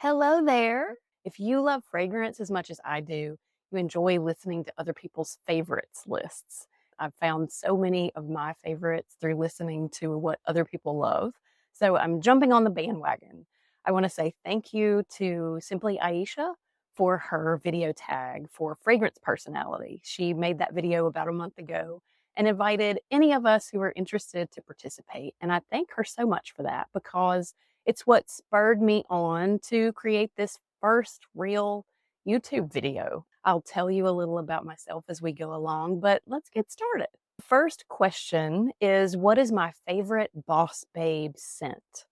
Hello there. If you love fragrance as much as I do, you enjoy listening to other people's favorites lists. I've found so many of my favorites through listening to what other people love. So I'm jumping on the bandwagon. I want to say thank you to Simply Aisha for her video tag for fragrance personality. She made that video about a month ago and invited any of us who are interested to participate. And I thank her so much for that because it's what spurred me on to create this first real YouTube video. I'll tell you a little about myself as we go along, but let's get started. First question is, what is my favorite Boss Babe scent?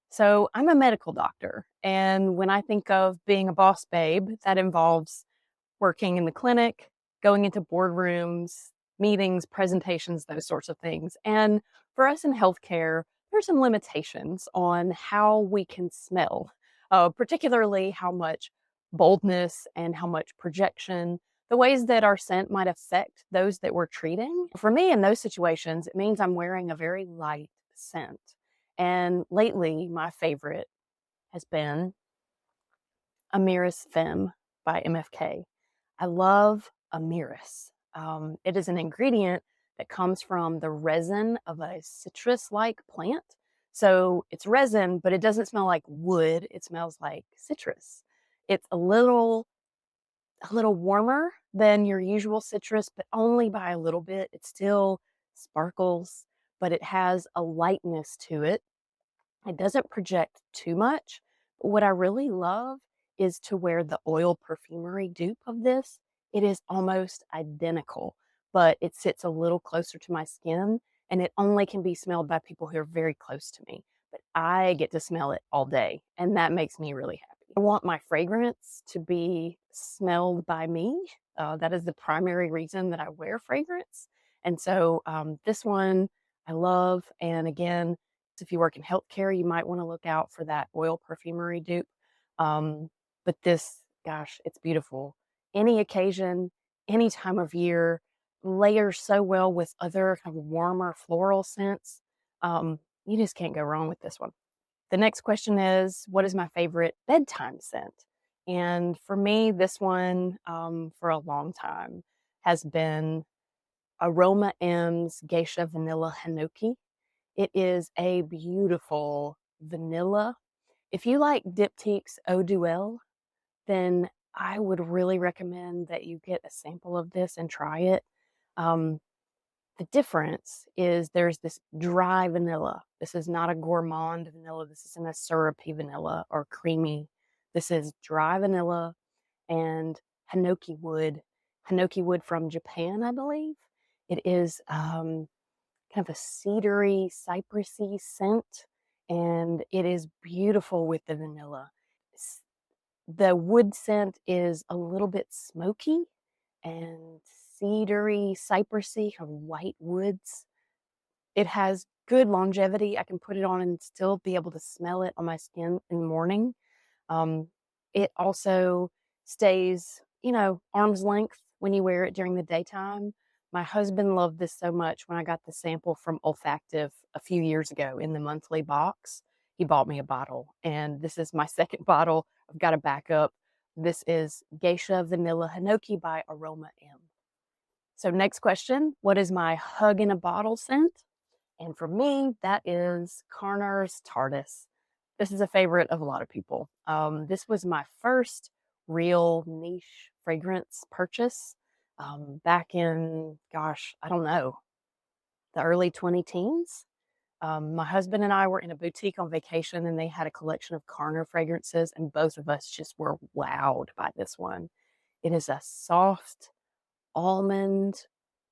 So I'm a medical doctor, and when I think of being a boss babe, that involves working in the clinic, going into boardrooms, meetings, presentations, those sorts of things. And for us in healthcare, there's some limitations on how we can smell, particularly how much boldness and how much projection, the ways that our scent might affect those that we're treating. For me, in those situations, it means I'm wearing a very light scent. And lately, my favorite has been Amiris Femme by MFK. I love Amiris. It is an ingredient that comes from the resin of a citrus-like plant. So it's resin, but it doesn't smell like wood. It smells like citrus. It's a little warmer than your usual citrus, but only by a little bit. It still sparkles, but it has a lightness to it. It doesn't project too much. But what I really love is to wear the oil perfumery dupe of this. It is almost identical, but it sits a little closer to my skin and it only can be smelled by people who are very close to me. But I get to smell it all day, and that makes me really happy. I want my fragrance to be smelled by me. That is the primary reason that I wear fragrance. And so this one I love. And again, if you work in healthcare, you might want to look out for that oil perfumery dupe. But this, gosh, it's beautiful. Any occasion, any time of year, layers so well with other kind of warmer floral scents. You just can't go wrong with this one. The next question is, what is my favorite bedtime scent? And for me, this one for a long time has been Aroma M's Geisha Vanilla Hinoki. It is a beautiful vanilla. If you like Diptyque's Eau Duel, then I would really recommend that you get a sample of this and try it. Um, the difference is there's this dry vanilla. This is not a gourmand vanilla. This isn't a syrupy vanilla or creamy. This is dry vanilla and hinoki wood. Hinoki wood from Japan, I believe. It is kind of a cedary, cypressy scent, and it is beautiful with the vanilla. The wood scent is a little bit smoky and cedary, cypressy, kind of white woods. It has good longevity. I can put it on and still be able to smell it on my skin in the morning. It also stays, arm's length when you wear it during the daytime. My husband loved this so much when I got the sample from Olfactive a few years ago in the monthly box. He bought me a bottle, and this is my second bottle. I've got a backup. This is Geisha Vanilla Hinoki by Aroma M. So next question, what is my hug in a bottle scent? And for me, that is Carner's Tardis. This is a favorite of a lot of people. This was my first real niche fragrance purchase back in, gosh, I don't know, the early 20 teens. My husband and I were in a boutique on vacation, and they had a collection of Carner fragrances, and both of us just were wowed by this one. It is a soft almond,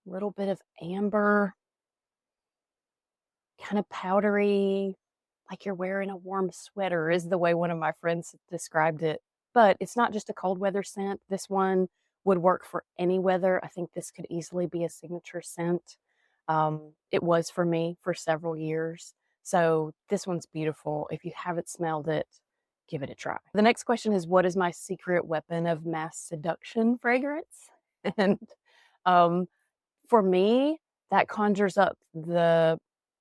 little bit of amber, kind of powdery, like you're wearing a warm sweater, is the way one of my friends described it. But it's not just a cold weather scent. This one would work for any weather. I think this could easily be a signature scent. It was for me for several years. So this one's beautiful. If you haven't smelled it, give it a try. The next question is, what is my secret weapon of mass seduction fragrance? And for me, that conjures up the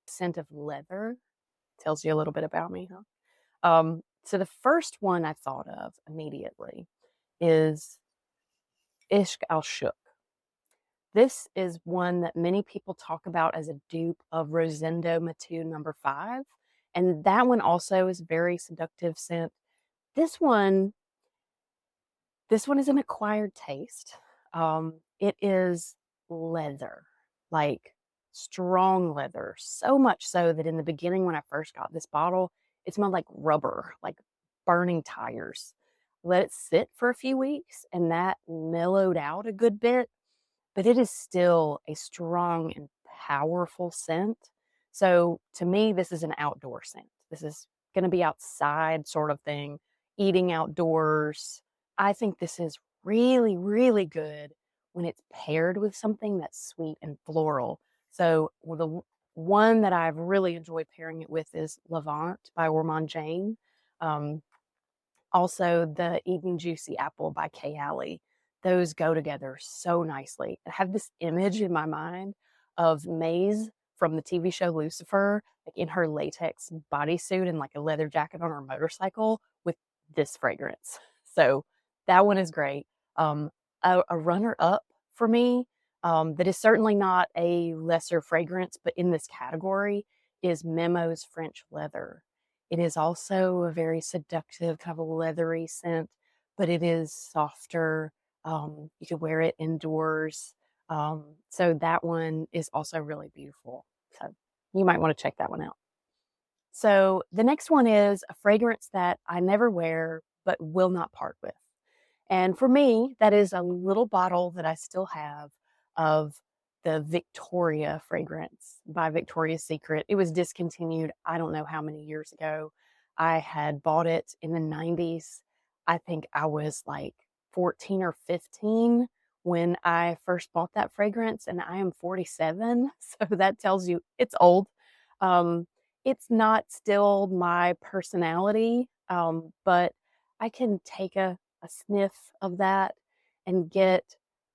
scent of leather. Tells you a little bit about me, huh? So the first one I thought of immediately is Ishq al Shuk. This is one that many people talk about as a dupe of Rosendo Matu number 5. And that one also is very seductive scent. This one, this one is an acquired taste. It is leather, like strong leather, so much so that in the beginning when I first got this bottle, it smelled like rubber, like burning tires. Let it sit for a few weeks and that mellowed out a good bit, but it is still a strong and powerful scent. So to me, this is an outdoor scent. This is going to be outside sort of thing, eating outdoors. I think this is really, really good when it's paired with something that's sweet and floral. So the one that I've really enjoyed pairing it with is Levant by Ormond Jane. Um, Also, the Eating Juicy Apple by Kay Alley. Those go together so nicely. I have this image in my mind of Maze from the TV show Lucifer, like in her latex bodysuit and like a leather jacket on her motorcycle with this fragrance. So that one is great. A runner up for me that is certainly not a lesser fragrance, but in this category is Memo's French Leather. It is also a very seductive, kind of a leathery scent, but it is softer. You could wear it indoors. So that one is also really beautiful. So you might want to check that one out. So the next one is a fragrance that I never wear, but will not part with. And for me, that is a little bottle that I still have of the Victoria fragrance by Victoria's Secret. It was discontinued, I don't know how many years ago. I had bought it in the 90s. I think I was like 14 or 15 when I first bought that fragrance, and I am 47. So that tells you it's old. Um, it's not still my personality, but I can take a sniff of that and get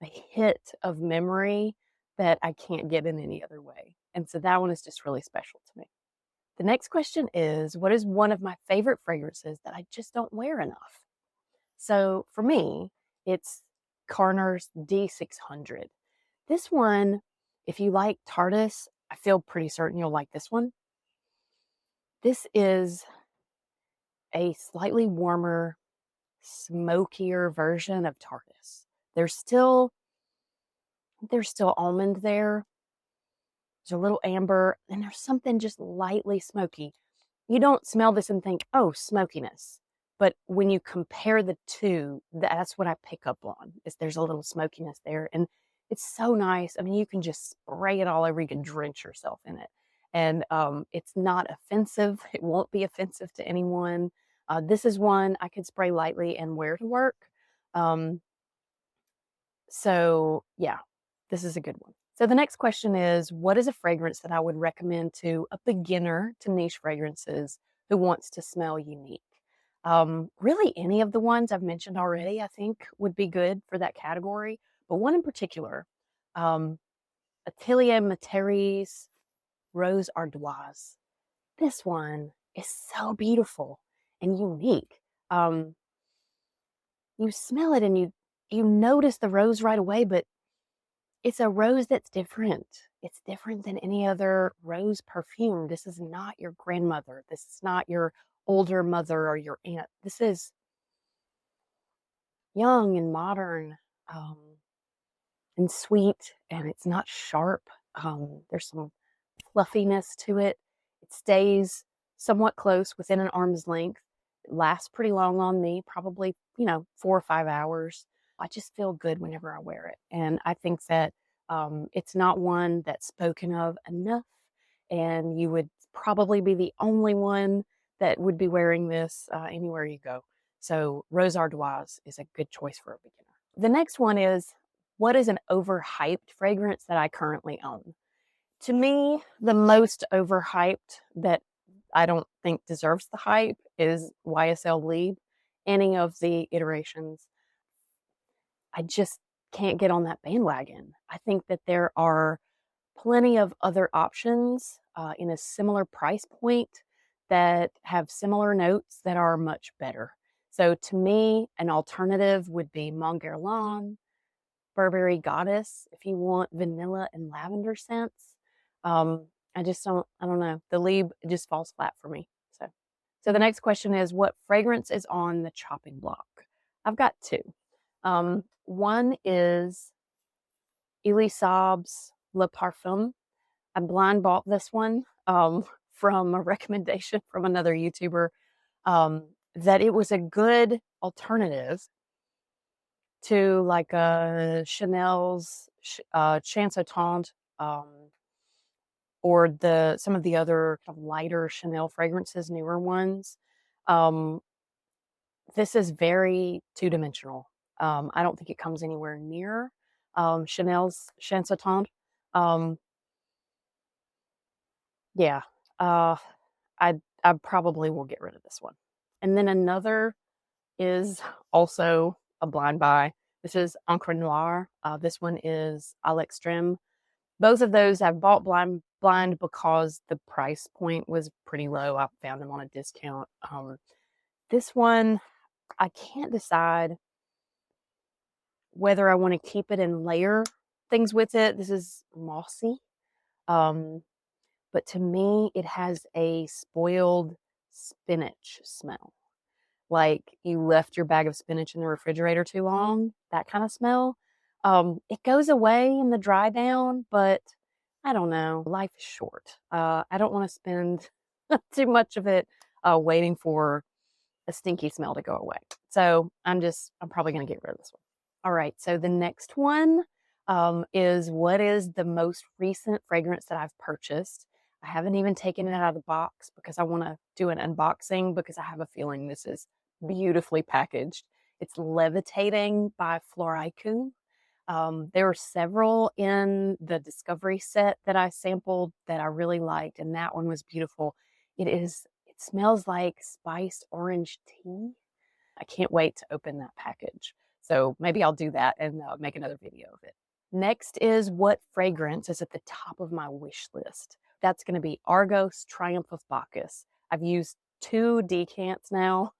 a hit of memory that I can't get in any other way. And so that one is just really special to me. The next question is, what is one of my favorite fragrances that I just don't wear enough? So for me, it's Carner's D600. This one, if you like TARDIS, I feel pretty certain you'll like this one. This is a slightly warmer, smokier version of TARDIS. There's still almond there. There's a little amber, and there's something just lightly smoky. You don't smell this and think, oh, smokiness. But when you compare the two, that's what I pick up on, is there's a little smokiness there. And it's so nice. I mean, you can just spray it all over. You can drench yourself in it. And it's not offensive. It won't be offensive to anyone. This is one I could spray lightly and wear to work. So yeah, this is a good one. So the next question is, what is a fragrance that I would recommend to a beginner to niche fragrances who wants to smell unique? Really any of the ones I've mentioned already, I think would be good for that category. But one in particular, Atelier Materies Rose Ardoise. This one is so beautiful and unique. You smell it and you notice the rose right away, but it's a rose that's different. It's different than any other rose perfume. This is not your grandmother. This is not your older mother or your aunt. This is young and modern, um, and sweet, and it's not sharp. There's some fluffiness to it. It stays somewhat close within an arm's length. It lasts pretty long on me, probably, 4 or 5 hours. I just feel good whenever I wear it. And I think that it's not one that's spoken of enough. And you would probably be the only one that would be wearing this anywhere you go. So Rose Ardoise is a good choice for a beginner. The next one is, what is an overhyped fragrance that I currently own? To me, the most overhyped that I don't think deserves the hype is YSL Libre. Any of the iterations, I just can't get on that bandwagon. I think that there are plenty of other options in a similar price point that have similar notes that are much better. So to me, an alternative would be Mon Guerlain, Burberry Goddess, if you want vanilla and lavender scents. I don't know. The Lieb just falls flat for me. So the next question is, what fragrance is on the chopping block? I've got two. One is Elie Saab's Le Parfum. I blind bought this one from a recommendation from another YouTuber, that it was a good alternative to like Chanel's Chansotant, or some of the other kind of lighter Chanel fragrances, newer ones. This is very two-dimensional. I don't think it comes anywhere near Chanel's Chansotant. Um, yeah, uh, I probably will get rid of this one. And then another is also a blind buy. This is Encre Noire. This one is à l'extrême. Both of those I've bought blind because the price point was pretty low. I found them on a discount. This one, I can't decide whether I want to keep it and layer things with it. This is mossy. But to me, it has a spoiled spinach smell. Like you left your bag of spinach in the refrigerator too long, that kind of smell. It goes away in the dry down, but I don't know. Life is short. I don't want to spend too much of it waiting for a stinky smell to go away. So I'm probably going to get rid of this one. All right. So the next one is, what is the most recent fragrance that I've purchased? I haven't even taken it out of the box because I want to do an unboxing, because I have a feeling this is beautifully packaged. It's Levitating by Floricu. There were several in the Discovery set that I sampled that I really liked, and that one was beautiful. It smells like spiced orange tea. I can't wait to open that package. So maybe I'll do that and make another video of it. Next is, what fragrance is at the top of my wish list? That's going to be Argos Triumph of Bacchus. I've used 2 decants now,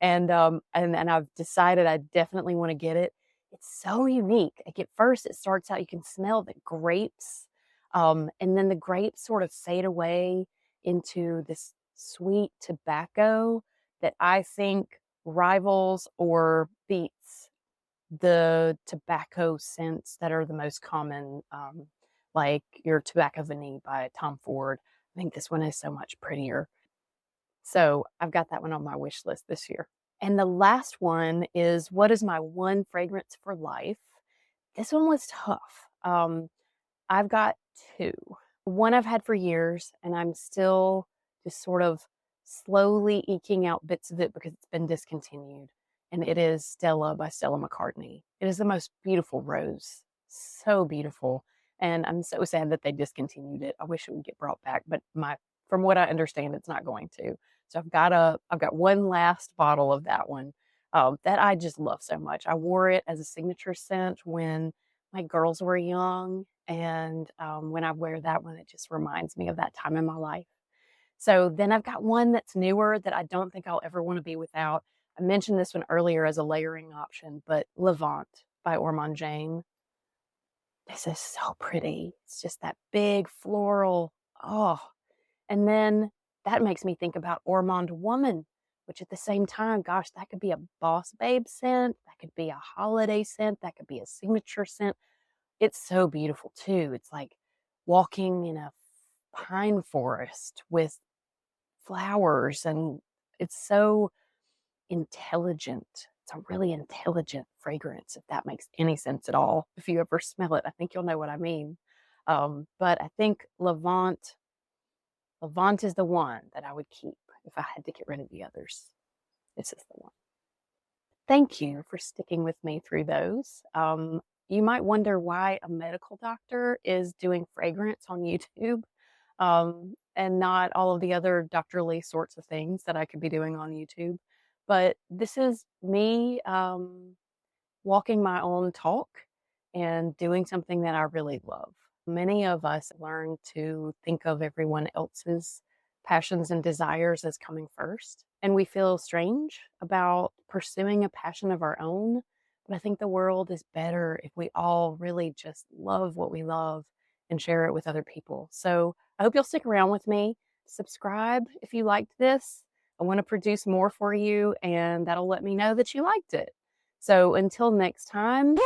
and I've decided I definitely want to get it. It's so unique. Like, at first, it starts out, you can smell the grapes, and then the grapes sort of fade away into this sweet tobacco that I think rivals or beats the tobacco scents that are the most common, like your Tobacco Vanille by Tom Ford. I think this one is so much prettier. So I've got that one on my wish list this year. And the last one is, what is my one fragrance for life? This one was tough. I've got 2. One I've had for years, and I'm still just sort of slowly eking out bits of it because it's been discontinued. And it is Stella by Stella McCartney. It is the most beautiful rose. So beautiful. And I'm so sad that they discontinued it. I wish it would get brought back, but from what I understand, it's not going to. So I've got one last bottle of that one that I just love so much. I wore it as a signature scent when my girls were young, and when I wear that one, it just reminds me of that time in my life. So then I've got one that's newer that I don't think I'll ever want to be without. I mentioned this one earlier as a layering option, but Levant by Ormond James. This is so pretty. It's just that big floral. Oh, and then that makes me think about Ormond Woman, which at the same time, gosh, that could be a boss babe scent. That could be a holiday scent. That could be a signature scent. It's so beautiful too. It's like walking in a pine forest with flowers, and it's so intelligent. It's a really intelligent fragrance, if that makes any sense at all. If you ever smell it, I think you'll know what I mean. But I think Levant is the one that I would keep if I had to get rid of the others. This is the one. Thank you for sticking with me through those. You might wonder why a medical doctor is doing fragrance on YouTube, and not all of the other doctorly sorts of things that I could be doing on YouTube. But this is me walking my own talk and doing something that I really love. Many of us learn to think of everyone else's passions and desires as coming first. And we feel strange about pursuing a passion of our own. But I think the world is better if we all really just love what we love and share it with other people. So I hope you'll stick around with me. Subscribe if you liked this. I want to produce more for you, and that'll let me know that you liked it. So until next time.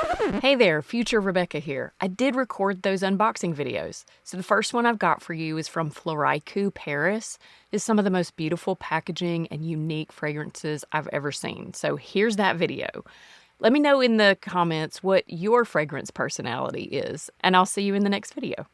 Hey there, future Rebecca here. I did record those unboxing videos. So the first one I've got for you is from Floricu, Paris. It's some of the most beautiful packaging and unique fragrances I've ever seen. So here's that video. Let me know in the comments what your fragrance personality is, and I'll see you in the next video.